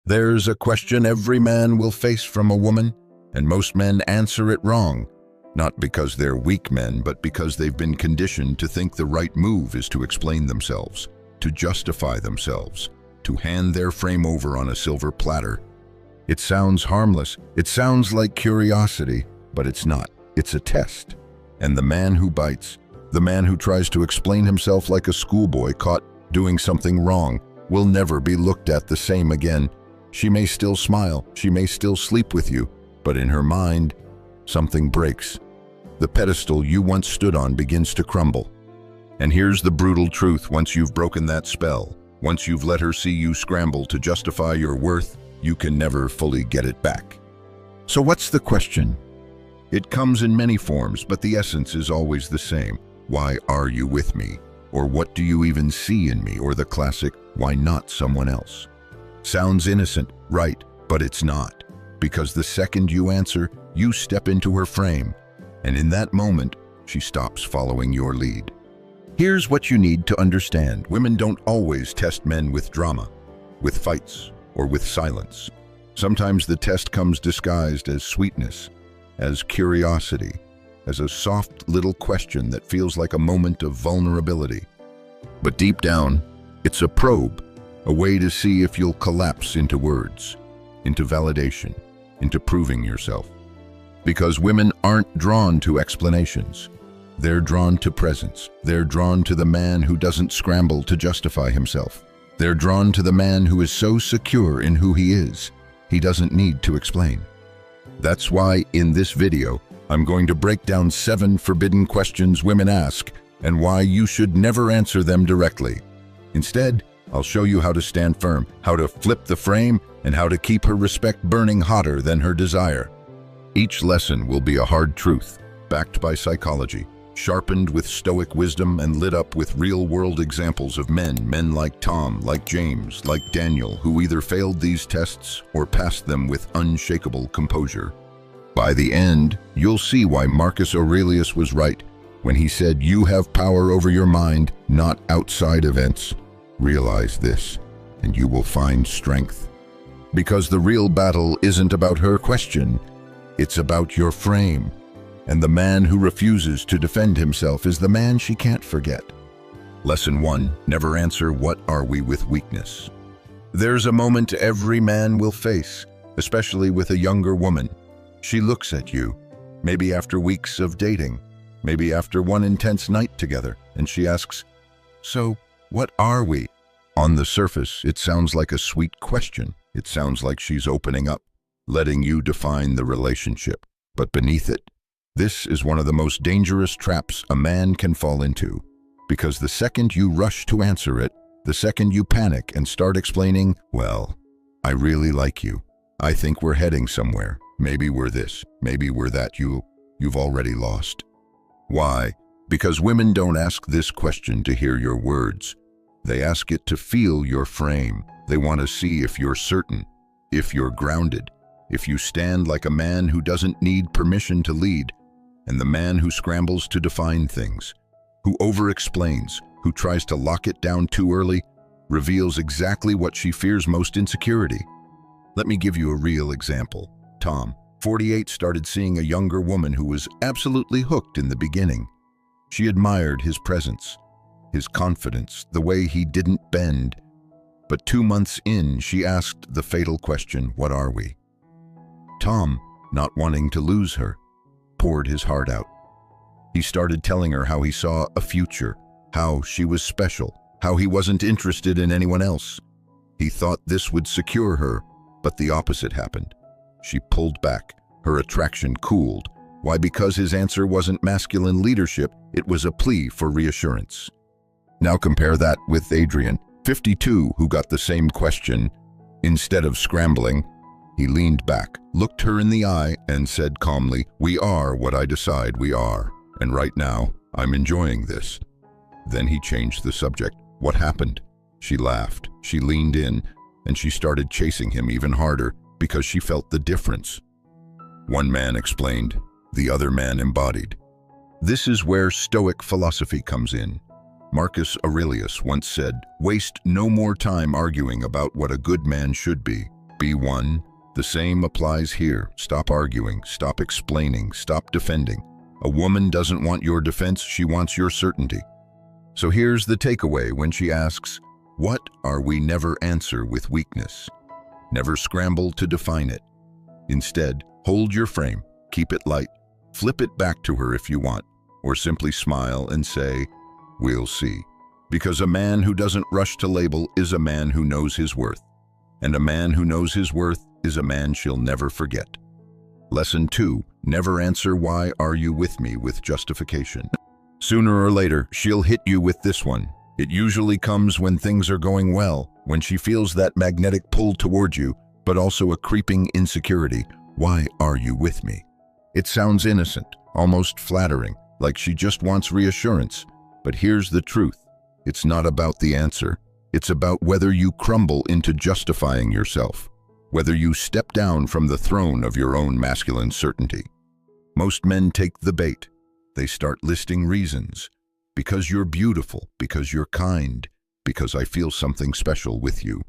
There's a question every man will face from a woman, and most men answer it wrong. Not because they're weak men, but because they've been conditioned to think the right move is to explain themselves, to justify themselves, to hand their frame over on a silver platter. It sounds harmless, it sounds like curiosity, but it's not. It's a test. And the man who bites, the man who tries to explain himself like a schoolboy caught doing something wrong, will never be looked at the same again. She may still smile, she may still sleep with you, but in her mind, something breaks. The pedestal you once stood on begins to crumble. And here's the brutal truth: once you've broken that spell, once you've let her see you scramble to justify your worth, you can never fully get it back. So what's the question? It comes in many forms, but the essence is always the same. Why are you with me? Or what do you even see in me? Or the classic, why not someone else? Sounds innocent, right? But it's not. Because the second you answer, you step into her frame. And in that moment, she stops following your lead. Here's what you need to understand. Women don't always test men with drama, with fights, or with silence. Sometimes the test comes disguised as sweetness, as curiosity, as a soft little question that feels like a moment of vulnerability. But deep down, it's a probe, a way to see if you'll collapse into words, into validation, into proving yourself. Because women aren't drawn to explanations. They're drawn to presence. They're drawn to the man who doesn't scramble to justify himself. They're drawn to the man who is so secure in who he is, he doesn't need to explain. That's why in this video, I'm going to break down 7 forbidden questions women ask and why you should never answer them directly. Instead, I'll show you how to stand firm, how to flip the frame, and how to keep her respect burning hotter than her desire. Each lesson will be a hard truth, backed by psychology, sharpened with Stoic wisdom and lit up with real-world examples of men like Tom, like James, like Daniel, who either failed these tests or passed them with unshakable composure. By the end, you'll see why Marcus Aurelius was right when he said, "You have power over your mind, not outside events. Realize this, and you will find strength." Because the real battle isn't about her question, it's about your frame. And the man who refuses to defend himself is the man she can't forget. Lesson 1. Never answer "What are we?" with weakness. There's a moment every man will face, especially with a younger woman. She looks at you, maybe after weeks of dating, maybe after one intense night together, and she asks, "So, what are we?" On the surface, it sounds like a sweet question. It sounds like she's opening up, letting you define the relationship. But beneath it, this is one of the most dangerous traps a man can fall into. Because the second you rush to answer it, the second you panic and start explaining, "Well, I really like you. I think we're heading somewhere. Maybe we're this, maybe we're that," you've already lost. Why? Because women don't ask this question to hear your words. They ask it to feel your frame. They want to see if you're certain, if you're grounded, if you stand like a man who doesn't need permission to lead, and the man who scrambles to define things, who over-explains, who tries to lock it down too early, reveals exactly what she fears most: insecurity. Let me give you a real example. Tom, 48, started seeing a younger woman who was absolutely hooked in the beginning. She admired his presence, his confidence, the way he didn't bend. But 2 months in, she asked the fatal question, "What are we?" Tom, not wanting to lose her, poured his heart out. He started telling her how he saw a future, how she was special, how he wasn't interested in anyone else. He thought this would secure her, but the opposite happened. She pulled back. Her attraction cooled. Why? Because his answer wasn't masculine leadership, it was a plea for reassurance. Now compare that with Adrian, 52, who got the same question. Instead of scrambling, he leaned back, looked her in the eye, and said calmly, "We are what I decide we are, and right now, I'm enjoying this." Then he changed the subject. "What happened?" She laughed. She leaned in, and she started chasing him even harder because she felt the difference. One man explained, the other man embodied. This is where Stoic philosophy comes in. Marcus Aurelius once said, "Waste no more time arguing about what a good man should be. be one. The same applies here. Stop arguing, stop explaining, stop defending. A woman doesn't want your defense, she wants your certainty. So here's the takeaway when she asks, what are we? Never answer with weakness. Never scramble to define it. Instead, hold your frame, keep it light, flip it back to her if you want, or simply smile and say, we'll see. Because a man who doesn't rush to label is a man who knows his worth. And a man who knows his worth is a man she'll never forget. Lesson 2, never answer "Why are you with me?" with justification. Sooner or later, she'll hit you with this one. It usually comes when things are going well, when she feels that magnetic pull toward you, but also a creeping insecurity. Why are you with me? It sounds innocent, almost flattering, like she just wants reassurance. But here's the truth. It's not about the answer. It's about whether you crumble into justifying yourself, whether you step down from the throne of your own masculine certainty. Most men take the bait. They start listing reasons. Because you're beautiful, because you're kind, because I feel something special with you.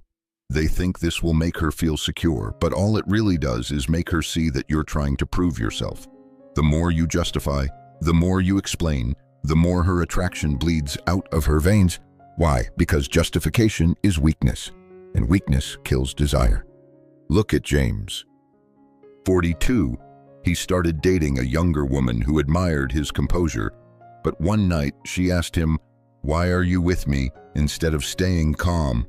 They think this will make her feel secure, but all it really does is make her see that you're trying to prove yourself. The more you justify, the more you explain, the more her attraction bleeds out of her veins. Why? Because justification is weakness, and weakness kills desire. Look at James. 42, he started dating a younger woman who admired his composure, but one night she asked him, "Why are you with me?" instead of staying calm.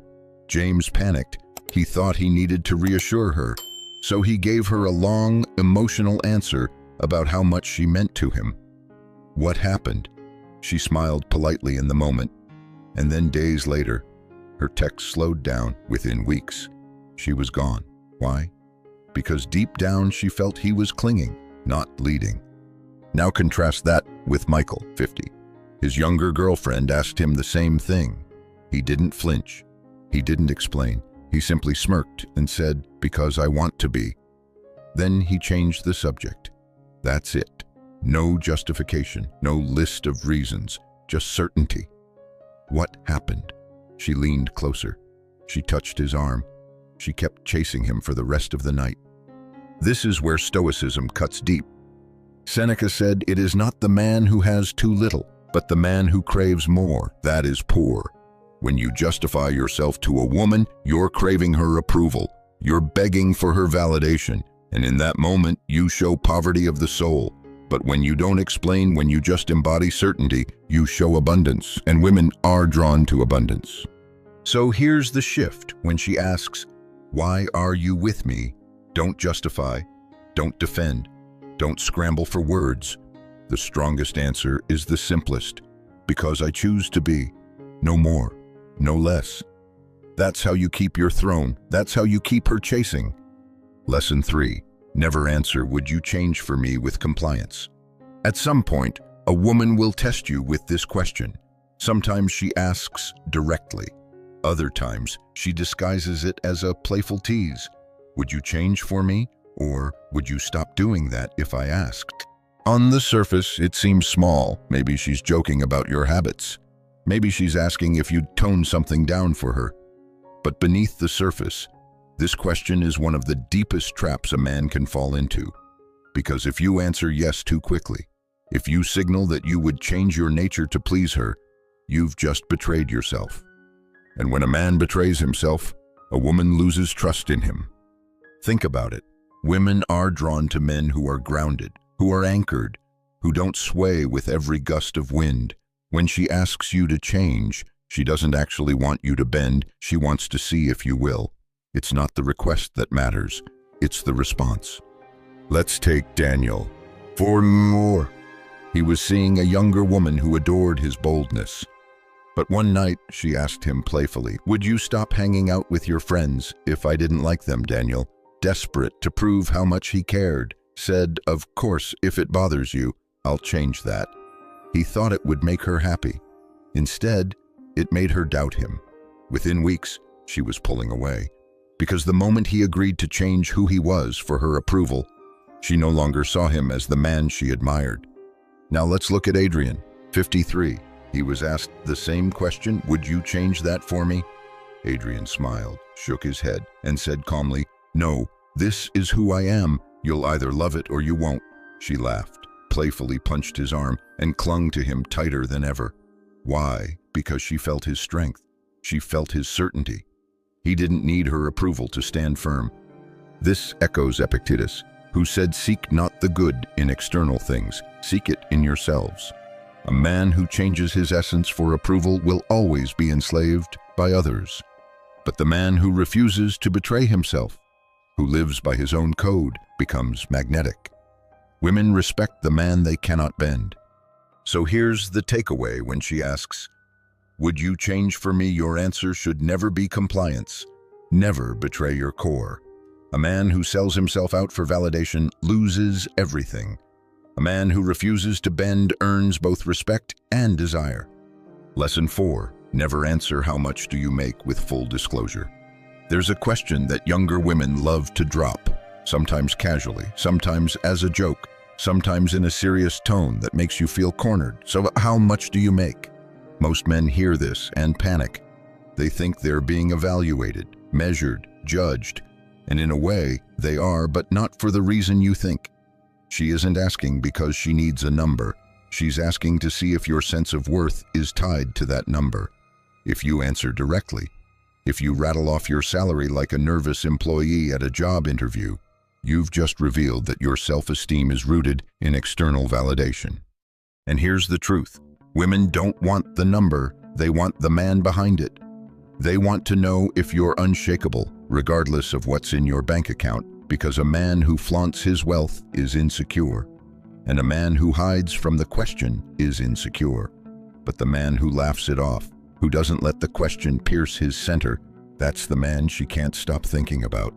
James panicked. He thought he needed to reassure her, so he gave her a long, emotional answer about how much she meant to him. What happened? She smiled politely in the moment, and then days later, her text slowed down. Within weeks, she was gone. Why? Because deep down she felt he was clinging, not leading. Now contrast that with Michael, 50. His younger girlfriend asked him the same thing. He didn't flinch. He didn't explain. He simply smirked and said, "Because I want to be." Then he changed the subject. That's it. No justification, no list of reasons, just certainty. What happened? She leaned closer. She touched his arm. She kept chasing him for the rest of the night. This is where Stoicism cuts deep. Seneca said, "It is not the man who has too little, but the man who craves more, that is poor." When you justify yourself to a woman, you're craving her approval. You're begging for her validation, and in that moment, you show poverty of the soul. But when you don't explain, when you just embody certainty, you show abundance, and women are drawn to abundance. So here's the shift when she asks, "Why are you with me?" Don't justify, don't defend, don't scramble for words. The strongest answer is the simplest. Because I choose to be. No more, no less. That's how you keep your throne. That's how you keep her chasing. Lesson 3. Never answer, "Would you change for me?" with compliance. At some point, a woman will test you with this question. Sometimes she asks directly. Other times, she disguises it as a playful tease. "Would you change for me?" Or, "Would you stop doing that if I asked?" On the surface, it seems small. Maybe she's joking about your habits. Maybe she's asking if you'd tone something down for her. But beneath the surface, this question is one of the deepest traps a man can fall into. Because if you answer yes too quickly, if you signal that you would change your nature to please her, you've just betrayed yourself. And when a man betrays himself, a woman loses trust in him. Think about it. Women are drawn to men who are grounded, who are anchored, who don't sway with every gust of wind. When she asks you to change, she doesn't actually want you to bend. She wants to see if you will. It's not the request that matters. It's the response. Let's take Daniel. For more. He was seeing a younger woman who adored his boldness. But one night, she asked him playfully, "Would you stop hanging out with your friends if I didn't like them?" Daniel, desperate to prove how much he cared, said, "Of course, if it bothers you, I'll change that." He thought it would make her happy. Instead, it made her doubt him. Within weeks, she was pulling away. Because the moment he agreed to change who he was for her approval, she no longer saw him as the man she admired. Now let's look at Adrian, 53. He was asked the same question, "Would you change that for me?" Adrian smiled, shook his head, and said calmly, "No, this is who I am. You'll either love it or you won't." She laughed, playfully punched his arm, and clung to him tighter than ever. Why? Because she felt his strength. She felt his certainty. He didn't need her approval to stand firm. This echoes Epictetus, who said, "Seek not the good in external things, seek it in yourselves." A man who changes his essence for approval will always be enslaved by others. But the man who refuses to betray himself, who lives by his own code, becomes magnetic. Women respect the man they cannot bend. So here's the takeaway when she asks, "Would you change for me?" Your answer should never be compliance. Never betray your core. A man who sells himself out for validation loses everything. A man who refuses to bend earns both respect and desire. Lesson 4. Never answer "How much do you make?" with full disclosure. There's a question that younger women love to drop, sometimes casually, sometimes as a joke, sometimes in a serious tone that makes you feel cornered. "So how much do you make?" Most men hear this and panic. They think they're being evaluated, measured, judged, and in a way, they are, but not for the reason you think. She isn't asking because she needs a number. She's asking to see if your sense of worth is tied to that number. If you answer directly, if you rattle off your salary like a nervous employee at a job interview, you've just revealed that your self-esteem is rooted in external validation. And here's the truth. Women don't want the number, they want the man behind it. They want to know if you're unshakable, regardless of what's in your bank account, because a man who flaunts his wealth is insecure, and a man who hides from the question is insecure. But the man who laughs it off, who doesn't let the question pierce his center, that's the man she can't stop thinking about.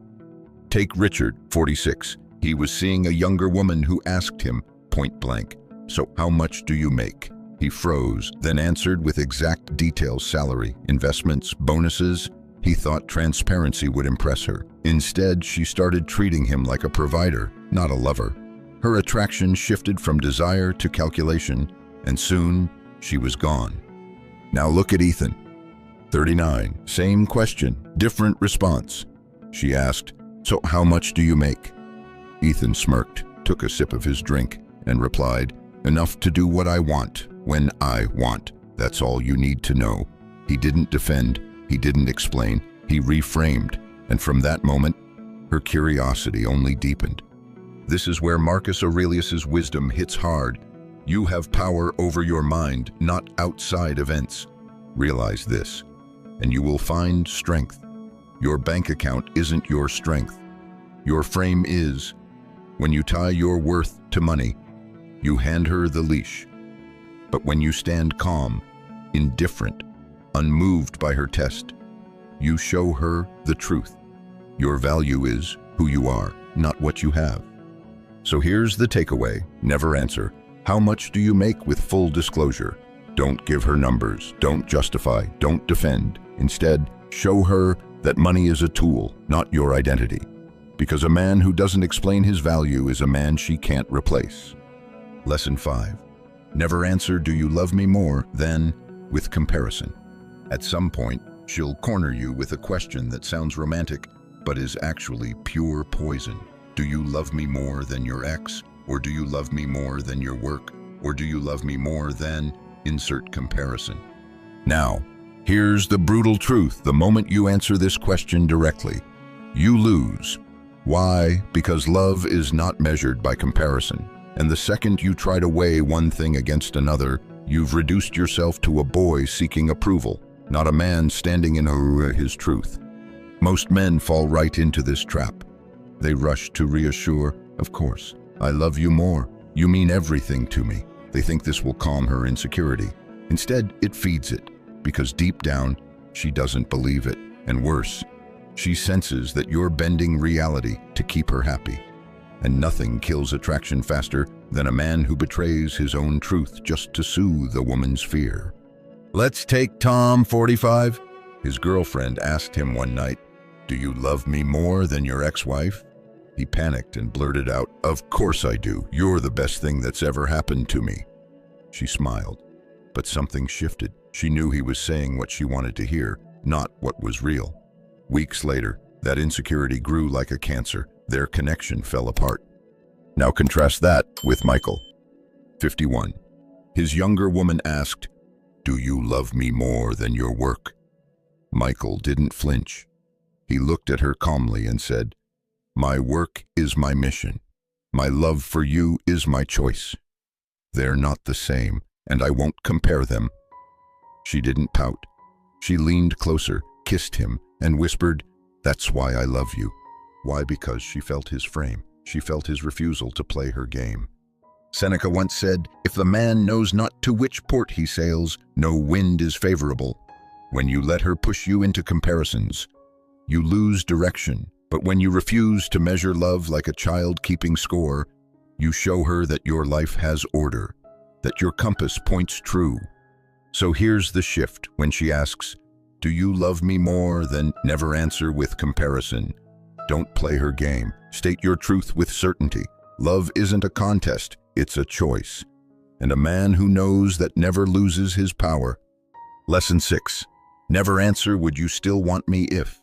Take Richard, 46. He was seeing a younger woman who asked him, point blank, "So how much do you make?" He froze, then answered with exact details: salary, investments, bonuses. He thought transparency would impress her. Instead, she started treating him like a provider, not a lover. Her attraction shifted from desire to calculation, and soon she was gone. Now look at Ethan, 39. Same question, different response. She asked, "So how much do you make?" Ethan smirked, took a sip of his drink, and replied, "Enough to do what I want, when I want. That's all you need to know." He didn't defend, he didn't explain, he reframed, and from that moment, her curiosity only deepened. This is where Marcus Aurelius's wisdom hits hard. You have power over your mind, not outside events. Realize this, and you will find strength. Your bank account isn't your strength. Your frame is. When you tie your worth to money, you hand her the leash. But when you stand calm, indifferent, unmoved by her test, you show her the truth. Your value is who you are, not what you have. So here's the takeaway. Never answer, "How much do you make?" with full disclosure. Don't give her numbers, don't justify, don't defend. Instead, show her that money is a tool, not your identity. Because a man who doesn't explain his value is a man she can't replace. Lesson 5. Never answer "Do you love me more?" than with comparison. At some point, she'll corner you with a question that sounds romantic, but is actually pure poison. Do you love me more than your ex? Or do you love me more than your work? Or do you love me more than... insert comparison. Now, here's the brutal truth. The moment you answer this question directly, you lose. Why? Because love is not measured by comparison. And the second you try to weigh one thing against another, you've reduced yourself to a boy seeking approval, not a man standing in his truth. Most men fall right into this trap. They rush to reassure, "Of course, I love you more. You mean everything to me." They think this will calm her insecurity. Instead, it feeds it, because deep down, she doesn't believe it. And worse, she senses that you're bending reality to keep her happy. And nothing kills attraction faster than a man who betrays his own truth just to soothe a woman's fear. Let's take Tom, 45. His girlfriend asked him one night, "Do you love me more than your ex-wife?" He panicked and blurted out, "Of course I do. You're the best thing that's ever happened to me." She smiled, but something shifted. She knew he was saying what she wanted to hear, not what was real. Weeks later, That insecurity grew like a cancer. Their connection fell apart. Now contrast that with Michael. 51. His younger woman asked, "Do you love me more than your work?" Michael didn't flinch. He looked at her calmly and said, "My work is my mission. My love for you is my choice. They're not the same, and I won't compare them." She didn't pout. She leaned closer, kissed him, and whispered, "That's why I love you." Why? Because she felt his frame. She felt his refusal to play her game. Seneca once said, "If the man knows not to which port he sails, no wind is favorable." When you let her push you into comparisons, you lose direction. But when you refuse to measure love like a child keeping score, you show her that your life has order, that your compass points true. So here's the shift. When she asks, "Do you love me more?" then never answer with comparison. Don't play her game. State your truth with certainty. Love isn't a contest, it's a choice. And a man who knows that never loses his power. Lesson 6. Never answer, "Would you still want me if?"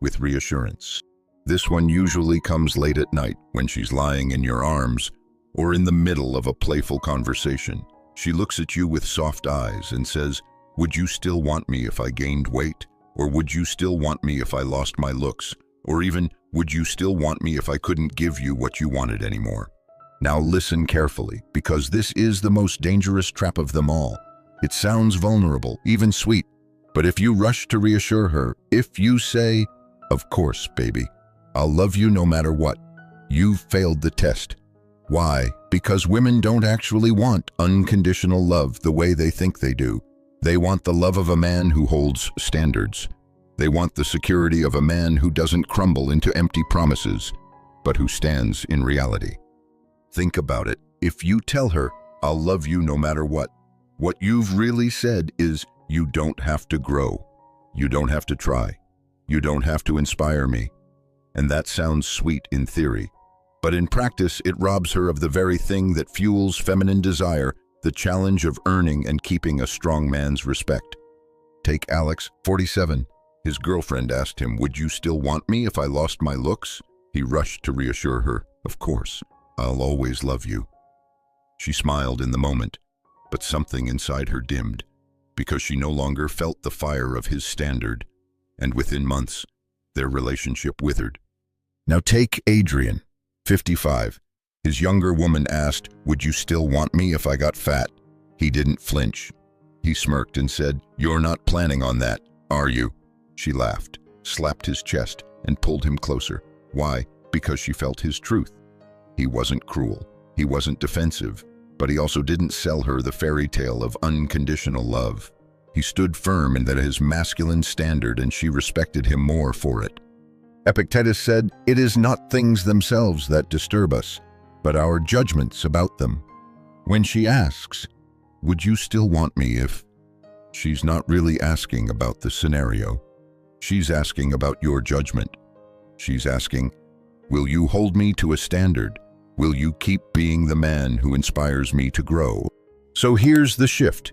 with reassurance. This one usually comes late at night when she's lying in your arms or in the middle of a playful conversation. She looks at you with soft eyes and says, "Would you still want me if I gained weight? Or would you still want me if I lost my looks? Or even, would you still want me if I couldn't give you what you wanted anymore?" Now listen carefully, because this is the most dangerous trap of them all. It sounds vulnerable, even sweet, but if you rush to reassure her, if you say, "Of course, baby, I'll love you no matter what," you've failed the test. Why? Because women don't actually want unconditional love the way they think they do. They want the love of a man who holds standards. They want the security of a man who doesn't crumble into empty promises, but who stands in reality. Think about it. If you tell her, "I'll love you no matter what you've really said is, "You don't have to grow. You don't have to try. You don't have to inspire me." And that sounds sweet in theory, but in practice it robs her of the very thing that fuels feminine desire, the challenge of earning and keeping a strong man's respect. Take Alex, 47. His girlfriend asked him, "Would you still want me if I lost my looks?" He rushed to reassure her, "Of course, I'll always love you." She smiled in the moment, but something inside her dimmed, because she no longer felt the fire of his standard, and within months, their relationship withered. Now take Adrian, 55. His younger woman asked, "Would you still want me if I got fat?" He didn't flinch. He smirked and said, "You're not planning on that, are you?" She laughed, slapped his chest, and pulled him closer. Why? Because she felt his truth. He wasn't cruel. He wasn't defensive, but he also didn't sell her the fairy tale of unconditional love. He stood firm in that his masculine standard, and she respected him more for it. Epictetus said, "It is not things themselves that disturb us, but our judgments about them." When she asks, "Would you still want me if?" she's not really asking about the scenario. She's asking about your judgment. She's asking, "Will you hold me to a standard? Will you keep being the man who inspires me to grow?" So here's the shift.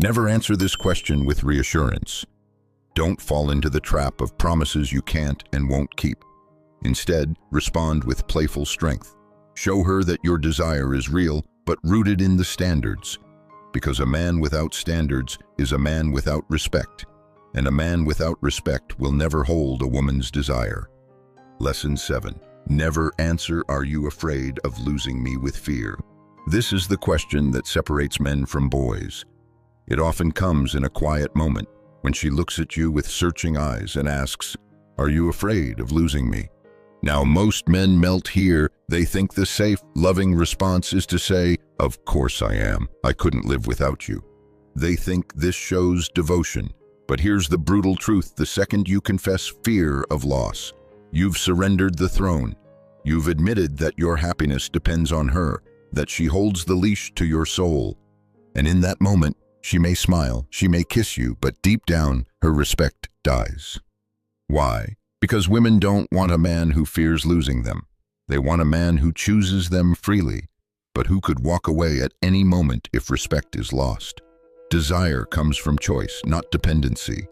Never answer this question with reassurance. Don't fall into the trap of promises you can't and won't keep. Instead, respond with playful strength. Show her that your desire is real, but rooted in the standards. Because a man without standards is a man without respect, and a man without respect will never hold a woman's desire. Lesson 7. Never answer, "Are you afraid of losing me?" with fear. This is the question that separates men from boys. It often comes in a quiet moment, when she looks at you with searching eyes and asks, "Are you afraid of losing me?" Now, most men melt here. They think the safe, loving response is to say, "Of course I am. I couldn't live without you." They think this shows devotion. But here's the brutal truth. The second you confess fear of loss, you've surrendered the throne. You've admitted that your happiness depends on her, that she holds the leash to your soul. And in that moment, she may smile, she may kiss you, but deep down, her respect dies. Why? Because women don't want a man who fears losing them. They want a man who chooses them freely, but who could walk away at any moment if respect is lost. Desire comes from choice, not dependency.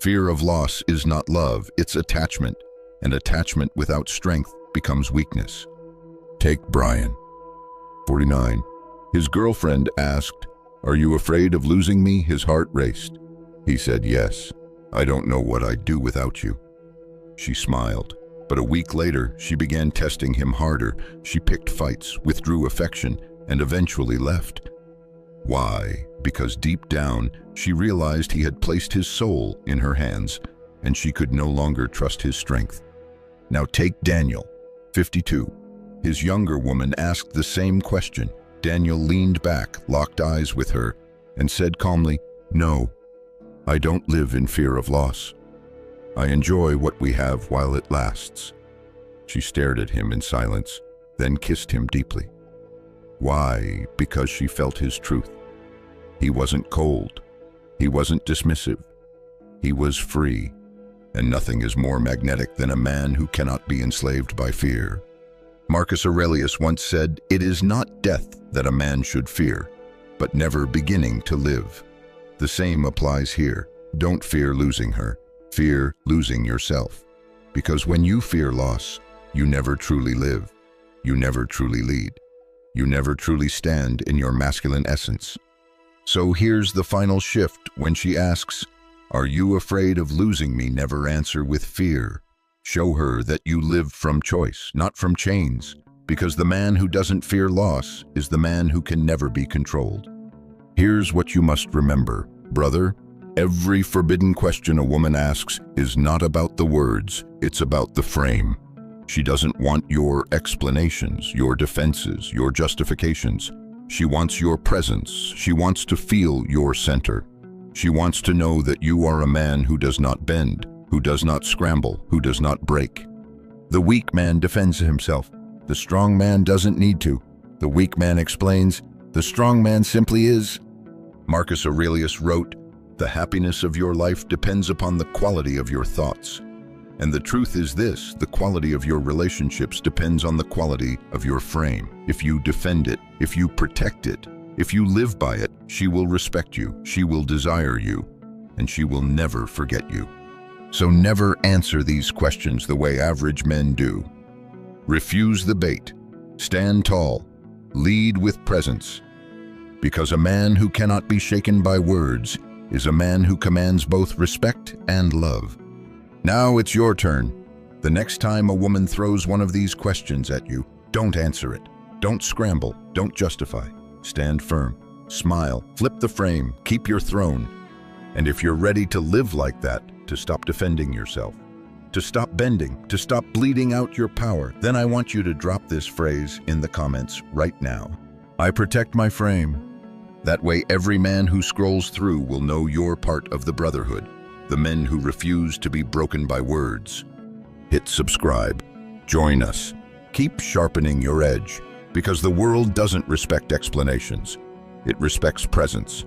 Fear of loss is not love, it's attachment. and attachment without strength becomes weakness. Take Brian, 49. His girlfriend asked, "Are you afraid of losing me?" His heart raced. He said, "Yes. I don't know what I'd do without you." She smiled, but a week later, she began testing him harder. She picked fights, withdrew affection, and eventually left. Why? Because deep down, she realized he had placed his soul in her hands, and she could no longer trust his strength. Now take Daniel, 52. His younger woman asked the same question. Daniel leaned back, locked eyes with her, and said calmly, "No, I don't live in fear of loss. I enjoy what we have while it lasts." She stared at him in silence, then kissed him deeply. Why? Because she felt his truth. He wasn't cold. He wasn't dismissive. He was free, and nothing is more magnetic than a man who cannot be enslaved by fear. Marcus Aurelius once said, "It is not death that a man should fear, but never beginning to live." The same applies here. Don't fear losing her. Fear losing yourself. Because when you fear loss, you never truly live. You never truly lead. You never truly stand in your masculine essence. So here's the final shift when she asks, "Are you afraid of losing me?" Never answer with fear. Show her that you live from choice, not from chains, because the man who doesn't fear loss is the man who can never be controlled. Here's what you must remember, brother. Every forbidden question a woman asks is not about the words, it's about the frame. She doesn't want your explanations, your defenses, your justifications. She wants your presence. She wants to feel your center. She wants to know that you are a man who does not bend, who does not scramble, who does not break. The weak man defends himself. The strong man doesn't need to. The weak man explains. The strong man simply is. Marcus Aurelius wrote, "The happiness of your life depends upon the quality of your thoughts." And the truth is this, the quality of your relationships depends on the quality of your frame. If you defend it, if you protect it, if you live by it, she will respect you, she will desire you, and she will never forget you. So never answer these questions the way average men do. Refuse the bait. Stand tall. Lead with presence. Because a man who cannot be shaken by words is a man who commands both respect and love. Now it's your turn. The next time a woman throws one of these questions at you, don't answer it. Don't scramble. Don't justify. Stand firm. Smile. Flip the frame. Keep your throne. And if you're ready to live like that, to stop defending yourself, to stop bending, to stop bleeding out your power, then I want you to drop this phrase in the comments right now. I protect my frame. That way every man who scrolls through will know you're part of the brotherhood, the men who refuse to be broken by words. Hit subscribe. Join us. Keep sharpening your edge, because the world doesn't respect explanations. It respects presence.